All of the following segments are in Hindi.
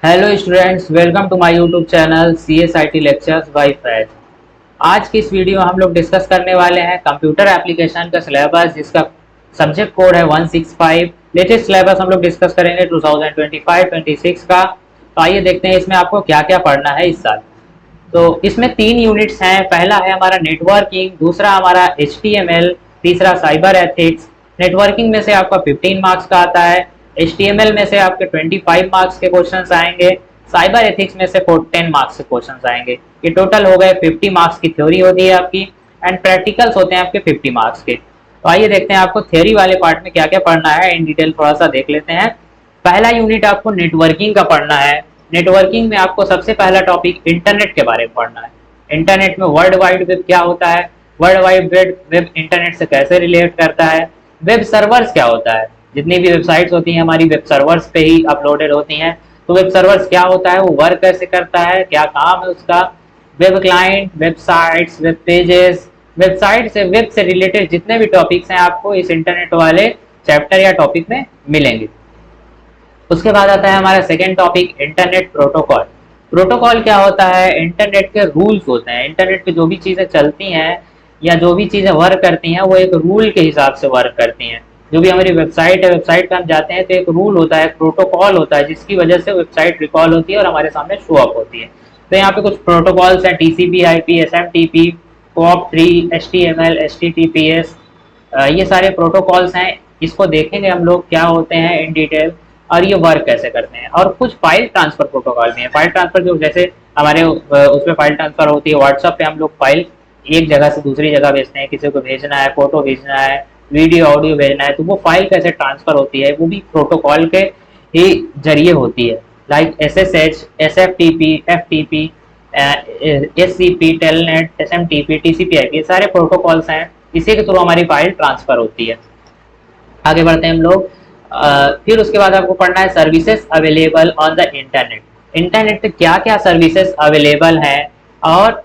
Hello students, welcome to my YouTube channel CSIT lectures by Faiz. आज की इस वीडियो में हम लोग डिस्कस करने वाले हैं कंप्यूटर एप्लीकेशन का सिलेबस, जिसका सब्जेक्ट कोड है 165। लेटेस्ट सिलेबस हम लोग डिस्कस करेंगे 2025-26 का। तो आइए देखते हैं इसमें आपको क्या क्या पढ़ना है इस साल। तो इसमें 3 यूनिट्स हैं। पहला है हमारा नेटवर्किंग, दूसरा हमारा HTML, तीसरा साइबर एथिक्स। नेटवर्किंग में से आपका 15 मार्क्स का आता है, HTML में से आपके 25 मार्क्स के क्वेश्चन आएंगे, साइबर एथिक्स में से 10 मार्क्स के क्वेश्चन आएंगे। ये टोटल हो गए 50 मार्क्स की थ्योरी होती है आपकी, एंड प्रैक्टिकल्स होते हैं आपके 50 मार्क्स के। तो आइए देखते हैं आपको थ्योरी वाले पार्ट में क्या क्या पढ़ना है, इन डिटेल थोड़ा सा देख लेते हैं। पहला यूनिट आपको नेटवर्किंग का पढ़ना है। नेटवर्किंग में आपको सबसे पहला टॉपिक इंटरनेट के बारे में पढ़ना है। इंटरनेट में वर्ल्ड वाइड वेब क्या होता है, वर्ल्ड वाइड वेब इंटरनेट से कैसे रिलेट करता है, वेब सर्वर्स क्या होता है। जितनी भी वेबसाइट्स होती हैं हमारी वेब सर्वर्स पे ही अपलोडेड होती हैं। तो वेब सर्वर्स क्या होता है, वो वर्क कैसे करता है, क्या काम है उसका। Web client, websites, web pages, website से वेब से रिलेटेड जितने भी टॉपिक्स हैं आपको इस इंटरनेट वाले चैप्टर या टॉपिक में मिलेंगे। उसके बाद आता है हमारा second topic internet protocol. Protocol क्या होता है, इंटरनेट के रूल्स होते हैं। इंटरनेट पे जो भी चीज़ें चलती हैं या जो भी चीज़ें वर्क करती हैं वो एक रूल के हिसाब से वर्क करती हैं। जो भी हमारी वेबसाइट है, वेबसाइट पे हम जाते हैं तो एक रूल होता है, प्रोटोकॉल होता है, जिसकी वजह से वेबसाइट रिकॉल होती है और हमारे सामने शो अप होती है। तो यहाँ पे कुछ प्रोटोकॉल्स हैं, TCP/IP, SMTP, POP3, HTML, HTTPS। ये सारे प्रोटोकॉल्स हैं। इसको देखेंगे हम लोग क्या होते हैं इन डिटेल और ये वर्क कैसे करते हैं। और कुछ फाइल ट्रांसफर प्रोटोकॉल भी है। फाइल ट्रांसफर जो जैसे हमारे उसमें फाइल ट्रांसफर होती है, व्हाट्सएप पे हम लोग फाइल एक जगह से दूसरी जगह भेजते हैं, किसी को भेजना है, फोटो भेजना है, वीडियो ऑडियो भेजना है, तो वो फाइल कैसे ट्रांसफर होती है वो भी प्रोटोकॉल के ही जरिए होती है। Like SSH, SFTP, FTP, SCP, telnet, SMTP, TCP/IP, ये सारे प्रोटोकॉल्स हैं, इसी के थ्रू हमारी फाइल ट्रांसफर होती है। आगे बढ़ते हैं हम लोग। फिर उसके बाद आपको पढ़ना है services available on the internet. Internet पे क्या क्या सर्विसेज अवेलेबल हैं और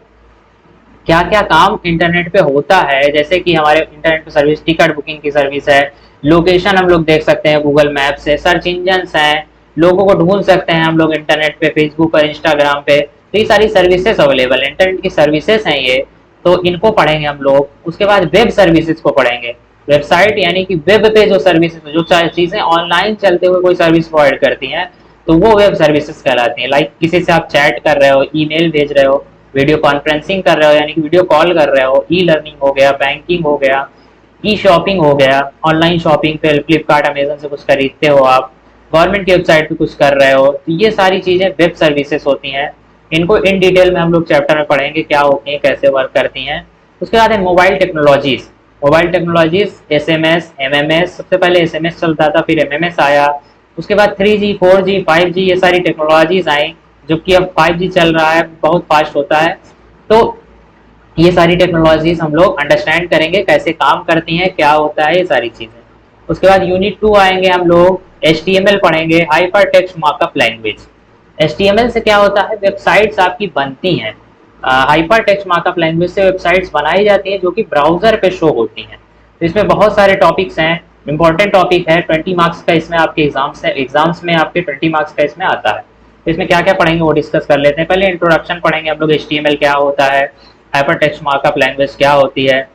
क्या क्या काम इंटरनेट पे होता है। जैसे कि हमारे इंटरनेट पे सर्विस, टिकट बुकिंग की सर्विस है, लोकेशन हम लोग देख सकते हैं गूगल मैप से, सर्च इंजन हैं, लोगों को ढूंढ सकते हैं हम लोग इंटरनेट पे, फेसबुक और इंस्टाग्राम पे। तो ये सारी सर्विसेज अवेलेबल है, इंटरनेट की सर्विसेज हैं ये। तो इनको पढ़ेंगे हम लोग। उसके बाद वेब सर्विसेज को पढ़ेंगे। वेबसाइट यानी कि वेब पे जो सर्विसेज, जो चीज़ें ऑनलाइन चलते हुए कोई सर्विस प्रोवाइड करती हैं, तो वो वेब सर्विसेज कहलाती हैं। लाइक किसी से आप चैट कर रहे हो, ईमेल भेज रहे हो, वीडियो कॉन्फ्रेंसिंग कर रहे हो यानी कि वीडियो कॉल कर रहे हो, ई लर्निंग हो गया, बैंकिंग हो गया, ई शॉपिंग हो गया, ऑनलाइन शॉपिंग पे फ्लिपकार्ट, अमेजन से कुछ खरीदते हो आप, गवर्नमेंट की वेबसाइट पे कुछ कर रहे हो, तो ये सारी चीज़ें वेब सर्विसेज होती हैं। इनको इन डिटेल में हम लोग चैप्टर में पढ़ेंगे क्या होती हैं, कैसे वर्क करती हैं। उसके बाद है mobile technologies. Mobile technologies SMS, MMS। सबसे पहले SMS चलता था, फिर MMS आया। उसके बाद 3G, 4G, 5G, ये सारी टेक्नोलॉजीज आई। जबकि अब 5G चल रहा है, बहुत फास्ट होता है। तो ये सारी टेक्नोलॉजीज हम लोग अंडरस्टैंड करेंगे, कैसे काम करती हैं, क्या होता है, ये सारी चीज़ें। उसके बाद यूनिट 2 आएंगे हम लोग, HTML पढ़ेंगे, hyper text markup language. HTML से क्या होता है, वेबसाइट्स आपकी बनती हैं। हाइपर टेक्स्ट मार्कअप लैंग्वेज से वेबसाइट्स बनाई जाती हैं जो कि ब्राउजर पे शो होती हैं। तो इसमें बहुत सारे टॉपिक्स हैं, इंपॉर्टेंट टॉपिक है। 20 मार्क्स का इसमें आपके एग्जाम्स में आपके 20 मार्क्स का इसमें आता है। तो इसमें क्या क्या पढ़ेंगे वो डिस्कस कर लेते हैं। पहले इंट्रोडक्शन पढ़ेंगे हम लोग, HTML क्या होता है, हाइपर टेक्स्ट मार्कअप लैंग्वेज क्या होती है,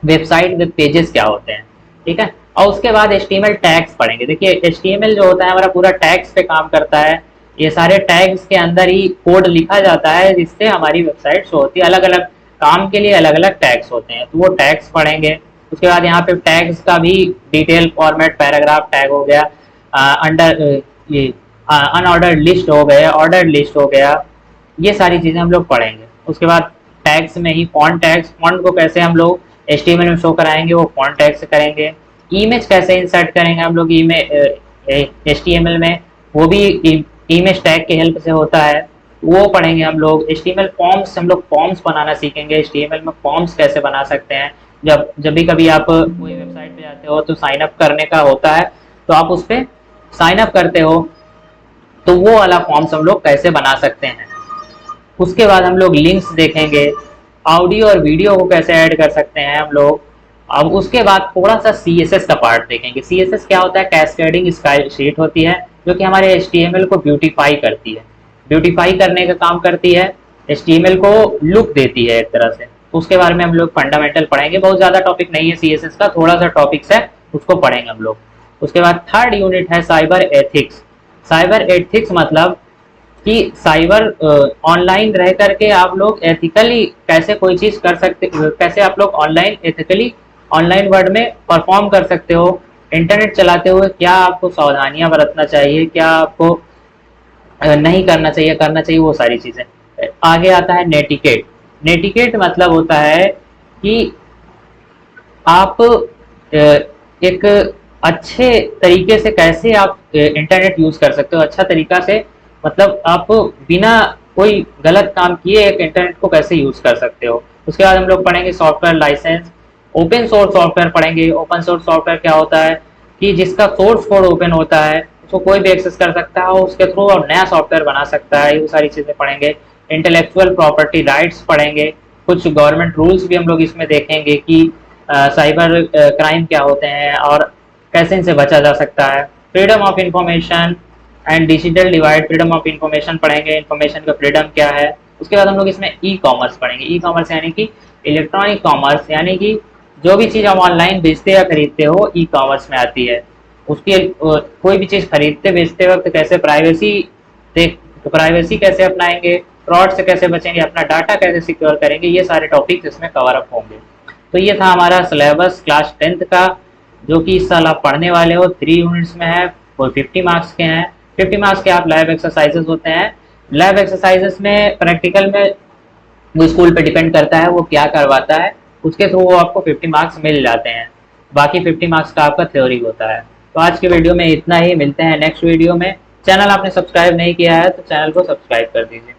वेबसाइट वेब पेजेस क्या होते हैं, ठीक है। और उसके बाद HTML टैग्स पढ़ेंगे। देखिए HTML जो होता है हमारा पूरा टैग्स पे काम करता है। ये सारे टैग्स के अंदर ही कोड लिखा जाता है जिससे हमारी वेबसाइट शो होती है। अलग अलग काम के लिए अलग अलग टैग्स होते हैं, तो वो टैग्स पढ़ेंगे। उसके बाद यहाँ पे टैग्स का भी डिटेल फॉर्मेट, पैराग्राफ टैग हो गया, अंडर ये अनऑर्डर्ड लिस्ट हो गया, ऑर्डर्ड लिस्ट हो गया, ये सारी चीज़ें हम लोग पढ़ेंगे। उसके बाद टैग्स में ही फॉन्ट टैग्स, फॉन्ट को कैसे हम लोग HTML में शो कराएंगे वो फॉन्ट टैग से करेंगे। इमेज कैसे इंसर्ट करेंगे हम लोग HTML में, वो भी इमेज टैग की हेल्प से होता है, वो पढ़ेंगे हम लोग। HTML फॉर्म्स, हम लोग फॉर्म्स बनाना सीखेंगे। HTML में फॉर्म्स कैसे बना सकते हैं। जब भी कभी आप कोई वेबसाइट पे जाते हो तो साइन अप करने का होता है, तो आप उस पर साइन अप करते हो, तो वो वाला फॉर्म्स हम लोग कैसे बना सकते हैं। उसके बाद हम लोग लिंक्स देखेंगे, ऑडियो और वीडियो को कैसे ऐड कर सकते हैं हम लोग। अब उसके बाद थोड़ा सा CSS का पार्ट देखेंगे। CSS क्या होता है, कैस्केडिंग स्टाइल शीट होती है, जो कि हमारे HTML को ब्यूटीफाई करती है, ब्यूटीफाई करने का काम करती है, HTML को लुक देती है एक तरह से। उसके बारे में हम लोग फंडामेंटल पढ़ेंगे, बहुत ज़्यादा टॉपिक नहीं है CSS का, थोड़ा सा टॉपिक्स है, उसको पढ़ेंगे हम लोग। उसके बाद थर्ड यूनिट है साइबर एथिक्स। साइबर एथिक्स मतलब कि साइबर ऑनलाइन रह करके आप लोग एथिकली कैसे कोई चीज़ कर सकते, कैसे आप लोग ऑनलाइन एथिकली ऑनलाइन वर्ल्ड में परफॉर्म कर सकते हो। इंटरनेट चलाते हुए क्या आपको सावधानियां बरतना चाहिए, क्या आपको नहीं करना चाहिए, करना चाहिए, वो सारी चीज़ें। आगे आता है नेटिकेट। नेटिकेट मतलब होता है कि आप एक अच्छे तरीके से कैसे आप इंटरनेट यूज़ कर सकते हो, अच्छा तरीका से, मतलब आप बिना कोई गलत काम किए एक इंटरनेट को कैसे यूज़ कर सकते हो। उसके बाद हम लोग पढ़ेंगे software license. Open source software पढ़ेंगे। ओपन सोर्स सॉफ्टवेयर क्या होता है कि जिसका सोर्स कोड ओपन होता है, उसको कोई भी एक्सेस कर सकता है, उसके थ्रू और नया सॉफ्टवेयर बना सकता है, ये सारी चीज़ें पढ़ेंगे। इंटेलेक्चुअल प्रॉपर्टी राइट्स पढ़ेंगे। कुछ गवर्नमेंट रूल्स भी हम लोग इसमें देखेंगे कि साइबर क्राइम क्या होते हैं और कैसे इनसे बचा जा सकता है। Freedom of information and digital divide. Freedom of information पढ़ेंगे, इंफॉर्मेशन का फ्रीडम क्या है। उसके बाद हम लोग इसमें ई कॉमर्स पढ़ेंगे। ई कॉमर्स यानी कि इलेक्ट्रॉनिक कॉमर्स, यानी कि जो भी चीज़ हम ऑनलाइन बेचते या खरीदते हो ई कॉमर्स में आती है। उसकी कोई भी चीज़ खरीदते बेचते वक्त कैसे प्राइवेसी देख, प्राइवेसी कैसे अपनाएंगे, फ्रॉड से कैसे बचेंगे, अपना डाटा कैसे सिक्योर करेंगे, ये सारे टॉपिक्स इसमें कवर अप होंगे। तो ये था हमारा सिलेबस क्लास 10th का, जो कि इस साल आप पढ़ने वाले हो। 3 यूनिट्स में है, वो 50 मार्क्स के हैं। 50 मार्क्स के आप लैब एक्सरसाइजेस होते हैं। लैब एक्सरसाइजेस में प्रैक्टिकल में वो स्कूल पे डिपेंड करता है वो क्या करवाता है, उसके थ्रू वो आपको 50 मार्क्स मिल जाते हैं। बाकी 50 मार्क्स का आपका थ्योरी होता है। तो आज के वीडियो में इतना ही, मिलते हैं नेक्स्ट वीडियो में। चैनल आपने सब्सक्राइब नहीं किया है तो चैनल को सब्सक्राइब कर दीजिए।